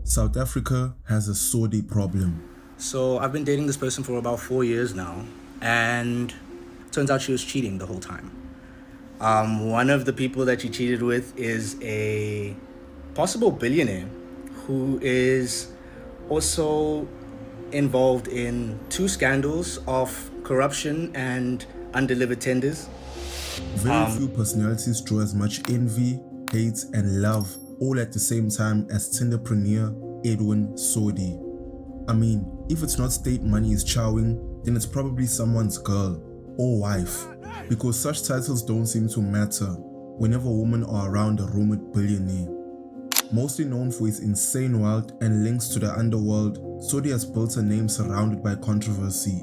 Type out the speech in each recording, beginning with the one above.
South Africa has a Sodi problem. So I've been dating this person for about 4 years now, and turns out she was cheating the whole time. One of the people that she cheated with is a possible billionaire who is also involved in 2 scandals of corruption and undelivered tenders. Very few personalities draw as much envy, hate, and love all at the same time as Tinderpreneur Edwin Sodi. I mean, if it's not state money is chowing, then it's probably someone's girl or wife, because such titles don't seem to matter whenever women are around a rumored billionaire. Mostly known for his insane wealth and links to the underworld, Sodi has built a name surrounded by controversy,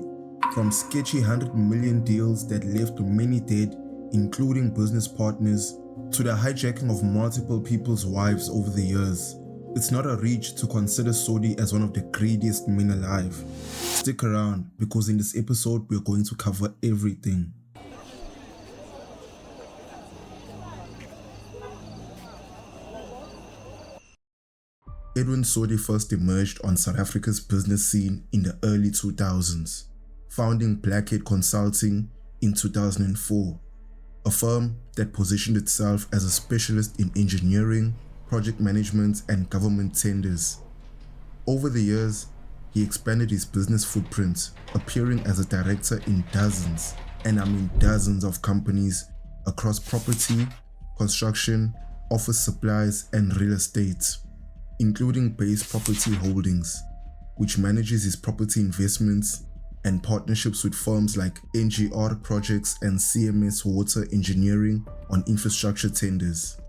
from sketchy 100 million deals that left many dead, including business partners, to the hijacking of multiple people's wives over the years. It's not a reach to consider Sodi as one of the greediest men alive. Stick around, because in this episode we're going to cover everything. Edwin Sodi first emerged on South Africa's business scene in the early 2000s, founding Blackhead Consulting in 2004, a firm that positioned itself as a specialist in engineering, project management, and government tenders. Over the years, he expanded his business footprint, appearing as a director in dozens, and I mean dozens of companies across property, construction, office supplies, and real estate, including Base Property Holdings, which manages his property investments and partnerships with firms like NGR Projects and CMS Water Engineering on infrastructure tenders.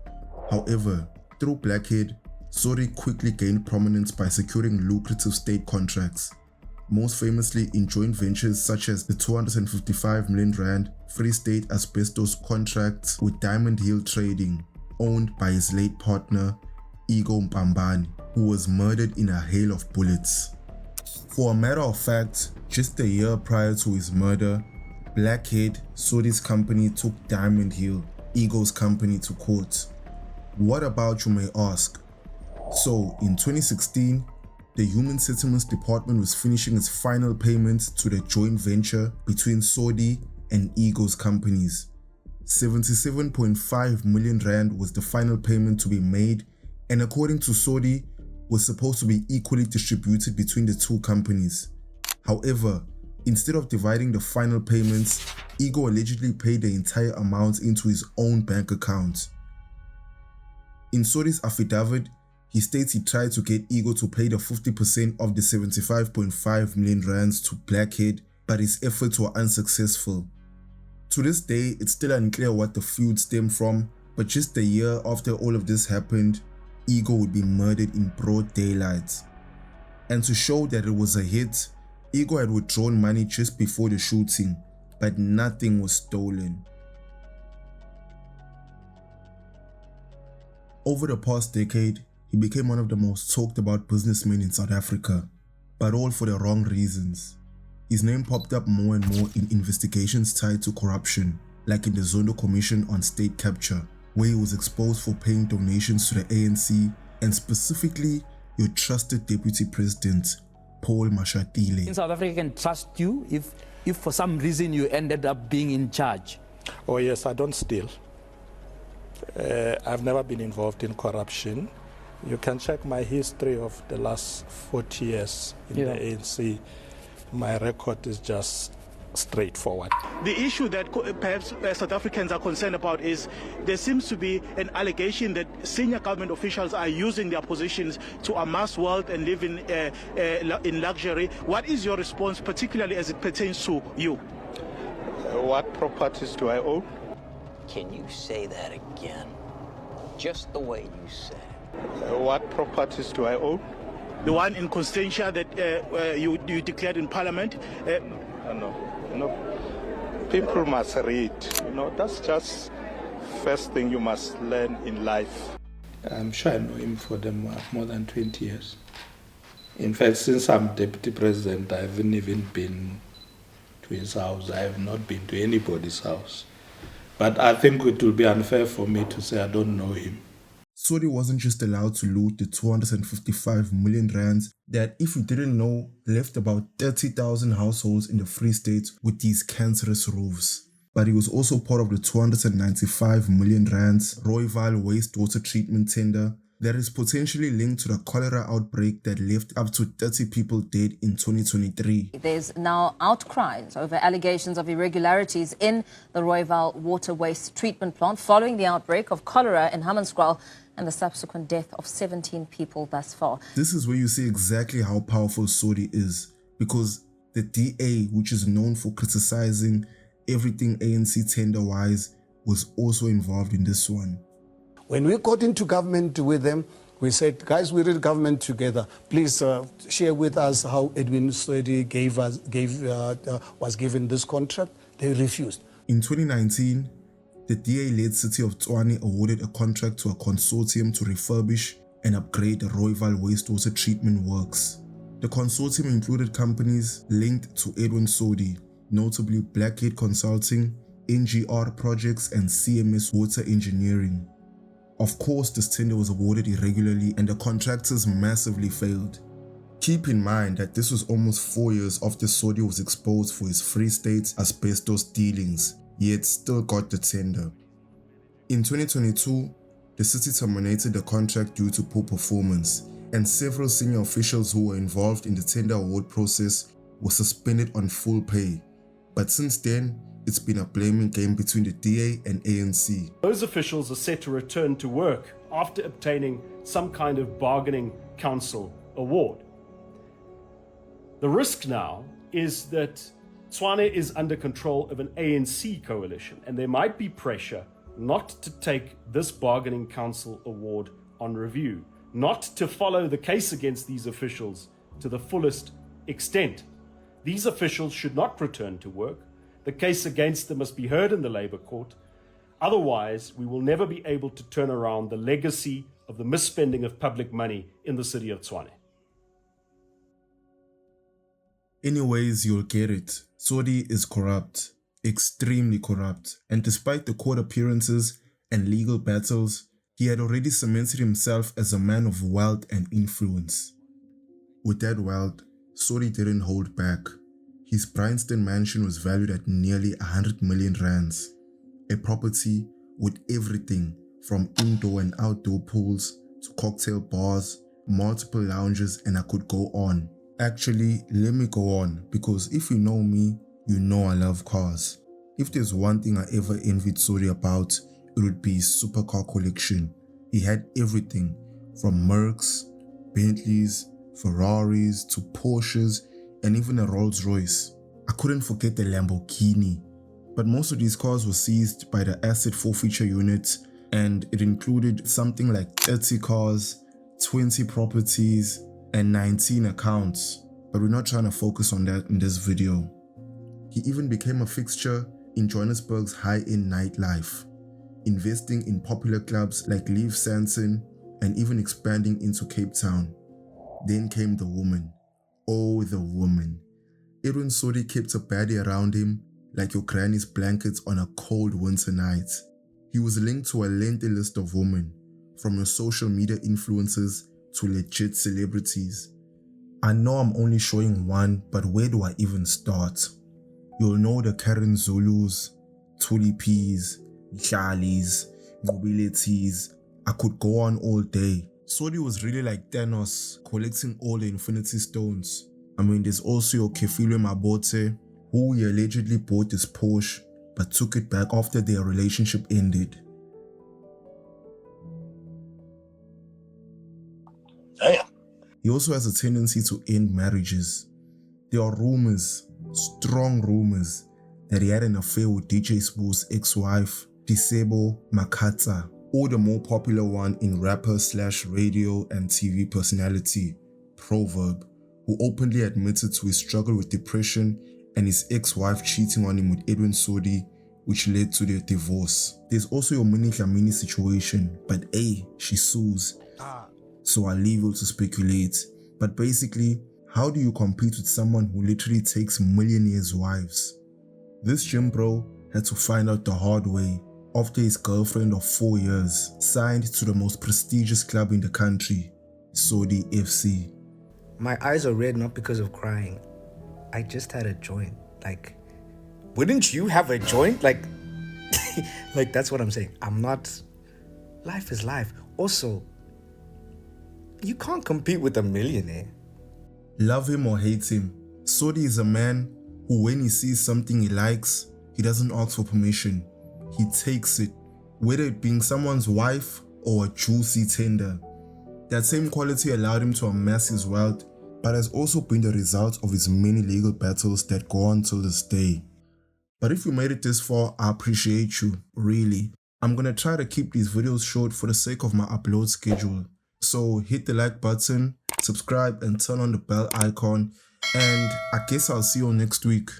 However, through Blackhead, Sodi quickly gained prominence by securing lucrative state contracts, most famously in joint ventures such as the 255 million rand Free State Asbestos contract with Diamond Hill Trading, owned by his late partner Ego Mpambani, who was murdered in a hail of bullets. For a matter of fact, just a year prior to his murder, Blackhead, Sodi's company, took Diamond Hill, Ego's company, to court. What about, you may ask? So, in 2016, the Human Settlements Department was finishing its final payment to the joint venture between Sodi and Ego's companies. 77.5 million rand was the final payment to be made, and according to Sodi, was supposed to be equally distributed between the 2 companies. However, instead of dividing the final payments, Ego allegedly paid the entire amount into his own bank account. In Sodi's affidavit, he states he tried to get Ego to pay the 50% of the 75.5 million rands to Blackhead, but his efforts were unsuccessful. To this day, it's still unclear what the feud stemmed from, but just a year after all of this happened, Ego would be murdered in broad daylight. And to show that it was a hit, Ego had withdrawn money just before the shooting, but nothing was stolen. Over the past decade, he became one of the most talked about businessmen in South Africa, but all for the wrong reasons. His name popped up more and more in investigations tied to corruption, like in the Zondo Commission on State Capture, where he was exposed for paying donations to the ANC and specifically your trusted Deputy President, Paul Mashatile. In South Africa can trust you if for some reason you ended up being in charge. Oh yes, I don't steal. I've never been involved in corruption. You can check my history of the last 40 years in the ANC. My record is just straightforward. The issue that perhaps South Africans are concerned about is there seems to be an allegation that senior government officials are using their positions to amass wealth and live in luxury. What is your response, particularly as it pertains to you? What properties do I own? Can you say that again? Just the way you said it. What properties do I own? The one in Constantia that you declared in Parliament? No. People must read. That's just first thing you must learn in life. I'm sure I know him for more than 20 years. In fact, since I'm deputy president, I haven't even been to his house. I have not been to anybody's house. But I think it will be unfair for me to say I don't know him. Sodi wasn't just allowed to loot the 255 million rands that, if you didn't know, left about 30,000 households in the Free State with these cancerous roofs. But he was also part of the 295 million rands Rooiwal wastewater treatment tender that is potentially linked to the cholera outbreak that left up to 30 people dead in 2023. There's now outcries over allegations of irregularities in the Rooiwal water waste treatment plant following the outbreak of cholera in Hammanskraal and the subsequent death of 17 people thus far. This is where you see exactly how powerful Sodi is, because the DA, which is known for criticizing everything ANC tender-wise, was also involved in this one. When we got into government with them, we said, guys, we're in government together. Please share with us how Edwin Sodi was given this contract. They refused. In 2019, the DA-led city of Tshwane awarded a contract to a consortium to refurbish and upgrade the Rooiwal wastewater treatment works. The consortium included companies linked to Edwin Sodi, notably Buckley Consulting, NGR Projects, and CMS Water Engineering. Of course, this tender was awarded irregularly and the contractors massively failed. Keep in mind that this was almost 4 years after Sodi was exposed for his Free State asbestos dealings, yet still got the tender. In 2022, the city terminated the contract due to poor performance, and several senior officials who were involved in the tender award process were suspended on full pay. But since then, it's been a blaming game between the DA and ANC. Those officials are set to return to work after obtaining some kind of bargaining council award. The risk now is that Tshwane is under control of an ANC coalition, and there might be pressure not to take this bargaining council award on review, not to follow the case against these officials to the fullest extent. These officials should not return to work. The case against them must be heard in the Labour Court. Otherwise, we will never be able to turn around the legacy of the misspending of public money in the city of Tshwane. Anyways, you'll get it. Sodi is corrupt, extremely corrupt, and despite the court appearances and legal battles, he had already cemented himself as a man of wealth and influence. With that wealth, Sodi didn't hold back. His Bryanston mansion was valued at nearly 100 million rands, a property with everything from indoor and outdoor pools to cocktail bars, multiple lounges, and I could go on. Actually, let me go on, because if you know me, you know I love cars. If there's one thing I ever envied Sodi about, it would be his supercar collection. He had everything from Mercs, Bentleys, Ferraris to Porsches, and even a Rolls Royce. I couldn't forget the Lamborghini. But most of these cars were seized by the asset forfeiture unit, and it included something like 30 cars, 20 properties, and 19 accounts. But we're not trying to focus on that in this video. He even became a fixture in Johannesburg's high-end nightlife, investing in popular clubs like Leaf Sanson and even expanding into Cape Town. Then came the woman. Oh, the woman. Edwin Sodi kept a baddie around him like your granny's blankets on a cold winter night. He was linked to a lengthy list of women, from your social media influencers to legit celebrities. I know I'm only showing one, but where do I even start? You'll know the Karen Zulus, Tulipis, Charlies, Mobilities. I could go on all day. Sodi was really like Thanos, collecting all the Infinity Stones. I mean, there's also your Kefilwe Mabote, who he allegedly bought his Porsche, but took it back after their relationship ended. Damn. He also has a tendency to end marriages. There are rumors, strong rumors, that he had an affair with DJ Sbu's ex-wife, Disebo Makatsa, or the more popular one in rapper/radio and TV personality, Proverb, who openly admitted to his struggle with depression and his ex-wife cheating on him with Edwin Sodi, which led to their divorce. There's also your Minnie Dlamini situation, but hey, she sues. So I'll leave you to speculate. But basically, how do you compete with someone who literally takes millionaires' wives? This gym bro had to find out the hard way, after his girlfriend of 4 years signed to the most prestigious club in the country, Sodi FC. My eyes are red not because of crying. I just had a joint. Like, wouldn't you have a joint? Like, like that's what I'm saying. I'm not... Life is life. Also, you can't compete with a millionaire. Love him or hate him, Sodi is a man who, when he sees something he likes, he doesn't ask for permission. He takes it, whether it being someone's wife or a juicy tender. That same quality allowed him to amass his wealth, but has also been the result of his many legal battles that go on till this day. But if you made it this far, I appreciate you, really. I'm gonna try to keep these videos short for the sake of my upload schedule. So hit the like button, subscribe and turn on the bell icon, and I guess I'll see you next week.